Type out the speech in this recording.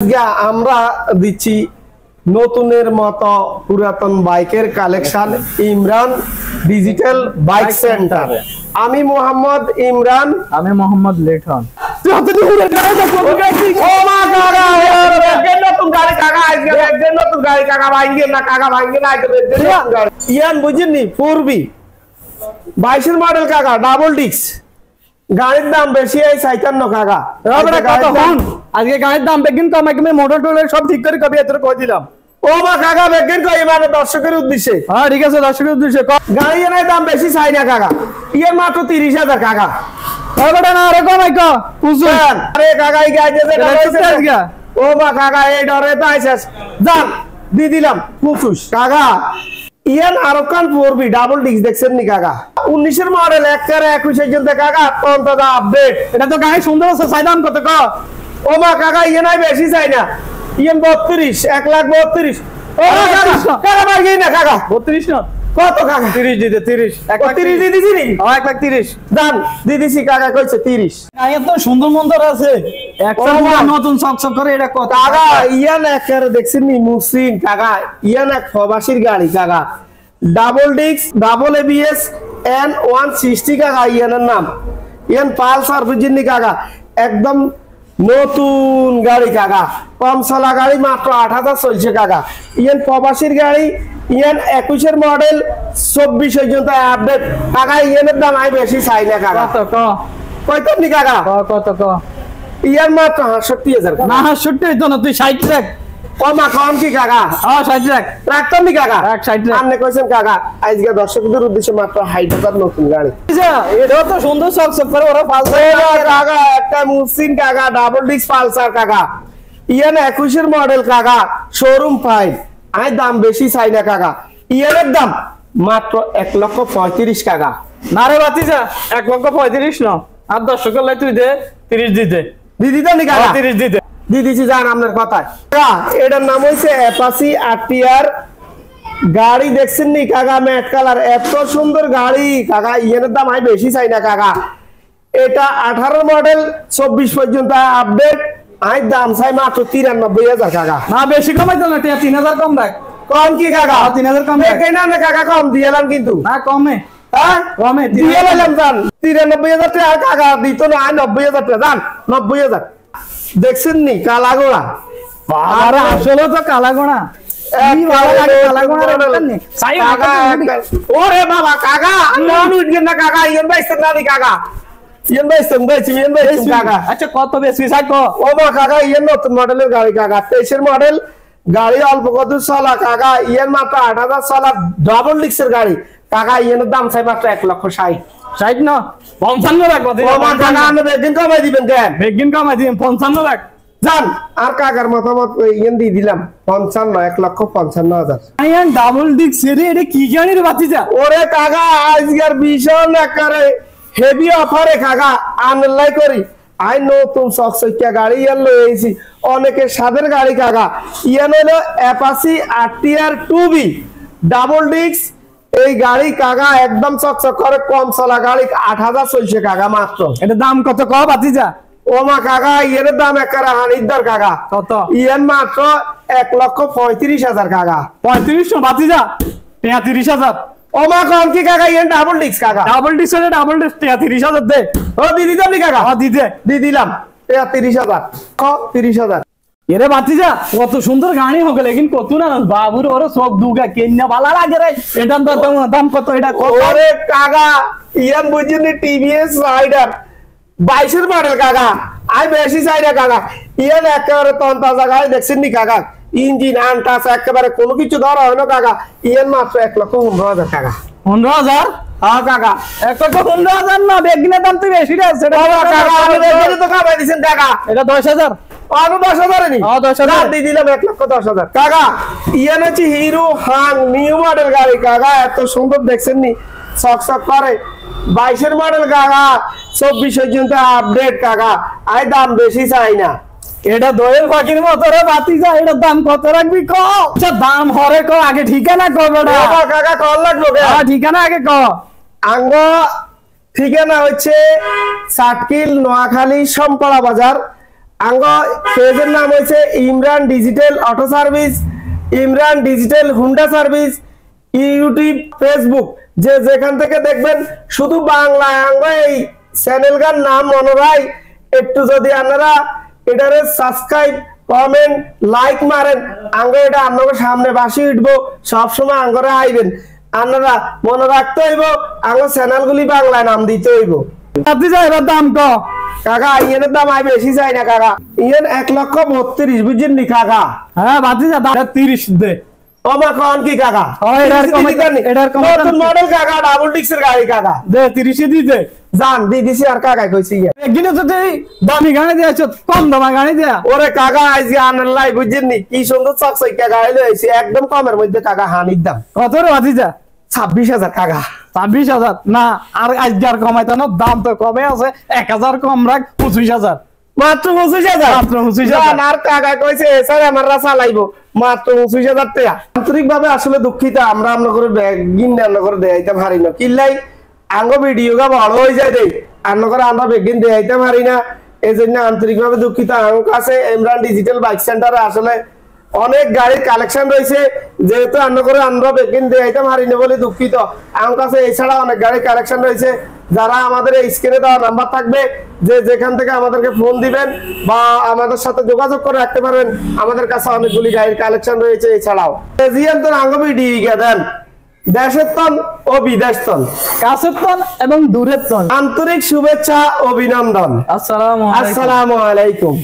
আমরা দিচ্ছি নতুনের মতো পুরাতন বাইকের collection Imran digital bike centre. আমি মোহাম্মদ ইমরান। আমি মোহাম্মদ লিটন। ইয়ান বুঝিনি পূর্বী 22-এর মডেল কাকা, ডাবল ডিস্ক। গাড়ির দাম বেশি এই 57 কাকা। আজকে গাড়ির দাম বেগিন কম, একদম মোটর টোটর সব ঠিক করে কবি এত কই দিলাম। ও মা কাকা বেগিন কই মানে দর্শকের উদ্দেশ্যে। হ্যাঁ ঠিক আছে, দর্শকের উদ্দেশ্যে গাড়ি এর দাম বেশি চাই না কাকা, ইয়ে মাত্র 30,000 কাকা। ওটা না আরে কম আইকা বুঝছেন। আরে কাকা এই গাড়ি যে ও মা কাকা এই ডরে তো আইছস যান দি দিলাম পুফুস কাকা। ইয়ান আরকান 4B ডাবল ডিস্ক দেখছেন নি কাকা? 19-এর মডেল 1/21 জন্য কাকা অন্তত আপডেট। এটা তো গাড়ি সুন্দর আছে, চাই দাম কত ক? ও মা কাকা ইয়ে নাই বেশি চাই না, ইয়ান 32 1,32,000। ও কাকা কাকা ভাই না কাকা 32 না কত কাকা? 30 দিতে 30 30 দি দিছি নি? 1,30,000 দাম দি দিছি কাকা কইছে 30। গাড়ি এত সুন্দর মন্দর আছে, একটা নতুন চকচক করে। এটা কত কাকা? ইয়ান একের দেখছেন নি মুসিন কাকা, ইয়ান এক প্রবাসীর গাড়ি কাকা, double disc double ABS N160 কাকা ইয়ানের নাম। ইয়ান পালসার বুঝিনি কাকা, একদম নতুন গাড়ি কাকা, কম চলা গাড়ি, মাত্র 8,000 চলছে কাকা। ইয়ান প্রবাসীর গাড়ি, ইয়ান 21-এর মডেল 24 পর্যন্ত আপডেট কাকা। ইয়ানের দাম আমি বেশি চাই না কাকা। কত ক? কয়তো নি কাকা? কত ক? ইয়ার মাত্র 68,000 না 68 তো না, তুই 60 রাখ। কমা কম কি কাকা? 60 রাখ। রাখতাম নি কাকা? রাখ 60 রাখ। আপনি কইছেন কাকা আজকে দর্শকদের উদ্দেশ্যে মাত্র 60,000 নতুন গাড়ি। এটা তো সুন্দর চকচক করে, ওরা পালসার কাকা, একটা মুসিন কাকা, ডাবল ডিস্ক পালসার কাকা, ইয়ান 21-এর মডেল কাকা, শোরুম ফাইল। আই দাম বেশি চাই না কাকা, ইয়ানের দাম মাত্র 1,35,000 টাকা। না রে বাতিজা 1,35,000 না, আর দর্শকের লাই তুই দে 30 দিতে। দিদি তো নি কাকা? 30 দিতে দিদিছি জান আপনার কথা। এটার নাম হইছে অ্যাপাচি RTR গাড়ি, দেখছেন নি কাকা? ম্যাট কালার, এত সুন্দর গাড়ি কাকা। ইয়ানের দাম আমি বেশি চাই না কাকা। এটা 18 মডেল 24 পর্যন্ত আপডেট। আমি দাম চাই মাত্র 93,000 কাকা। না বেশি কমাইতো না, 3,000 কম রাখ। কম কি কাকা? 3,000 কম রাখ। না না কাকা কম দিয়েলাম কিন্তু। না কমে, হ্যাঁ কমে দিয়ে দিলাম জান। 93,000 টাকা কাকা দিত না, 90,000 টাকা জান। 90,000 দেখছেন নি কালা গোড়া? আরে আসলে তো কালা গোনা। ওরে বাবা কাকা নন উঠবেন না কাকা, ইয়েন বাইছেন না কাকা, ইয়েন বাইছেন কাকা। আচ্ছা কত বেশি সাইড ও মা কাকা ইয়েন নতুন মডেলের গাড়ি কাকা, 23-এর মডেল গাড়ি, অল্প কত চলা কাকা। ইয়েন মাত্র 8,000 চলা, ডাবল ডিস্কের গাড়ি কাকা। ইয়েনের দাম চাই মাত্র 1,60,000। 60 না 55 লাখ। ও মা কাকা আপনি বেগিন কমাই দিবেন কেন? বেগিন কমাই দিবেন 55 লাখ জান। আর কাকার মতামত ইয়েন দিয়ে দিলাম 55, 1,55,000। আইয়ান ডাবল ডিস্ক রে, এটা কি গাড়ি রে বাতিজা? ওরে কাকা আজকের ভীষণ একারে হেভি অফারে কাকা আনলাই করি। আই নতুন চকচকিয়া গাড়ি ইয়ান লইছি, অনেকের স্বাদের গাড়ি কাকা। ইয়ান হলো Apache RTR 2B double disc. এই গাড়ি কাকা একদম চকচক করে, কম চলা গাড়ি, 8,000 চলছে কাকা মাত্র। এটা দাম কত ক বাতিজা? ও মা কাকা ইয়ের দাম একেবারে হানিদার কাকা। কত? ইয়েন মাত্র 1,35,000 কাকা। 35 না বাতিজা 33,000। ও মা কম কি কাকা? ইয়েন ডাবল ডিস্ক কাকা। ডাবল ডিস্ক এর ডাবল ডিস্ক 33,000 দে। ও দিদি তো নি কাকা? দিদে দি দিলাম 33,000। ক 30,000। এরে বাতিজা কত সুন্দর গাড়ি হবে, লেকিন কত না বাবুর ওর সব দুগা কেন্না ভালো লাগে রে। এটার দাম কত? এটা কত? ওরে কাকা ইয়ান বুঝিনি TVS রাইডার 22-এর মডেল কাকা। আই বেশি চাই না কাকা। ইয়ান একেবারে তন্তাজা গাড়ি, দেখছেন নি কাকা? ইঞ্জিন আনটাস একেবারে কোনো কিছু ধরা হয় না কাকা। ইয়ান মাত্র 1,15,000 টাকা। 15,000? হ্যাঁ কাকা 1,15,000 না, বেগিনের দাম তো বেশি রে। সেটা কাকা আমি বেগিনে তো কামাই দিছেন কাকা। এটা 10,000। আরো 10,000 নি? 10,000 দিয়ে দিলাম 1,10,000 কাকা। ইয়ান হচ্ছে হিরো হাং নিউ মডেল গাড়ি কাকা, এত সুন্দর দেখছেন নি, চকচক করে। 22-এর মডেল কাকা, 24 পর্যন্ত আপডেট কাকা। আই দাম বেশি চাই না। এটা দোয়েল পাখির মতো রে বাতিজা, এটার দাম কত রাখবি ক? আচ্ছা দাম হরে ক, আগে ঠিকানা ক বেটা। কাকা কল লাগলো ঠিকানা আগে ক। আঙ্গ ঠিকানা হচ্ছে সাটকিল, নোয়াখালী, সম্পাড়া বাজার। আঙ্গ পেজের নাম হয়েছে Imran digital auto service, Imran digital Honda service. YouTube, Facebook যে যেখান থেকে দেখবেন শুধু বাংলা আঙ্গ এই চ্যানেলটার নাম মনে রাই। একটু যদি আপনারা এটারে সাবস্ক্রাইব, কমেন্ট, লাইক মারেন, আঙ্গ এটা আপনাদের সামনে বাসি উঠবো, সবসময় আঙ্গরে আইবেন। আপনারা মনে রাখতে হইব আঙ্গ চ্যানেলগুলি বাংলায় নাম দিতে হইব। ভাতিজা এর দাম ক কাকা ইয়েনের দাম আই বেশি চাই না কাকা, ইয়েন 1,32,000 বুঝছেন নি কাকা? হ্যাঁ ভাতিজা দাম 30 দে। ওমা কোন কি কাকা? এটার কম নতুন মডেল কাকা, ডাবল ডিক্সের গাড়ি কাকা, দে 30 দি দে। জান দি দিছি আর কাকা কইছি একদিনে তো তুই দামি গাড়ি দিয়েছ, কম দামা গাড়ি দেয়া। ওরে কাকা আইজি আনার লাই বুঝছেন নি কি সুন্দর চকচকে গাড়ি লইছি একদম কমের মধ্যে কাকা, হানির দাম কত রে ভাতিজা? 26,000 কাকা। 26,000 না, আর আজকে আর কমাইতে না, দাম তো কমে আছে, 1,000 কম রাখ, 25,000। মাত্র 25,000? মাত্র 25,000। জান আর কাকা কইছে স্যার আমাররা চালাইবো মাত্র 25,000 টাকা। আন্তরিকভাবে আসলে দুঃখিত, আমরা আপনাদের বেগিন আপনাদের দেখাইতে পারি না, কিল্লাই আঙ্গ ভিডিও গা বড় হয়ে যায় দেই আপনাদের আমরা বেগিন দেখাইতে পারি না, এই জন্য আন্তরিকভাবে দুঃখিত। আমার কাছে ইমরান ডিজিটাল বাইক সেন্টারে আসলে অনেক গাড়ির কালেকশন রয়েছে, যেহেতু আমরা বেগিন দেখাইতে পারি না বলে দুঃখিত। আমার কাছে এছাড়া অনেক গাড়ির কালেকশন রয়েছে, যারা আমাদের এই স্ক্রিনে দেওয়া নাম্বার থাকবে যে যেখান থেকে আমাদেরকে ফোন দিবেন বা আমাদের সাথে যোগাযোগ করে রাখতে পারবেন। আমাদের কাছে অনেকগুলি গাড়ির কালেকশন রয়েছে। এছাড়াও এজিয়ান্তর আঙ্গবি ডিগা দেন দেশের তন ও বিদেশ তন, কাছের তন এবং দূরের তন, আন্তরিক শুভেচ্ছা, অভিনন্দন। আসসালামু আলাইকুম। আসসালামু আলাইকুম।